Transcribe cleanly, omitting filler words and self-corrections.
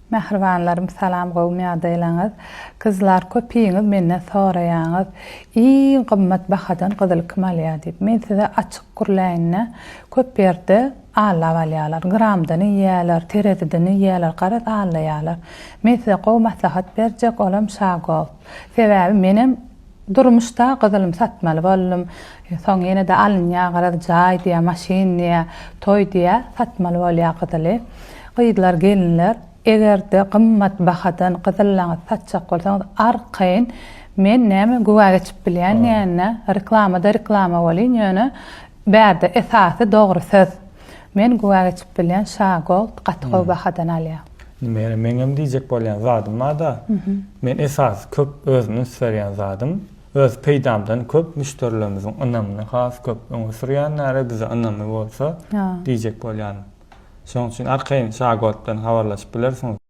Mehribanlarym salam gowum ýa-daýlaňyz. Kızlar köpüýiňiz menden soraýaňyz. Iň gymmat bahadan gyzyl kim alýar diýip. Men size açyk gürläýine köp ýerde allap alýarlar. Gramdan ýýärler, terediden ýýärler, garat allaýarlar. Men size gowy maslahat berjek olam şago. Sebäbi menem durmuşda gyzylym satmaly boldum. Soň ýene-de alynýa garat jaý diýe, maşin diýe, toý diýe satmaly bolýar gyzyly. Gyýdylar gelinler. Egerde gymmat bahadan gyzyllaňyz satjak bolsaňyz arkaýyn men näme güwa geçip bilýän näme reklama bolýan ýöne bärde esasy dogry söz. Men güwa geçip bilýän şagol gatgow bahadan alýar. Meňem diýjek bolýan zadym da. Men esas köp özümi sürýän zadym. Öz peýdamdan köp müşterilerimiziň ynamyny has köp öňe sürýänlere bize ynamy bolsa diýjek bolýan. Şoň üçin arkaýyn şagoldan habarlaşyp bilersiňiz.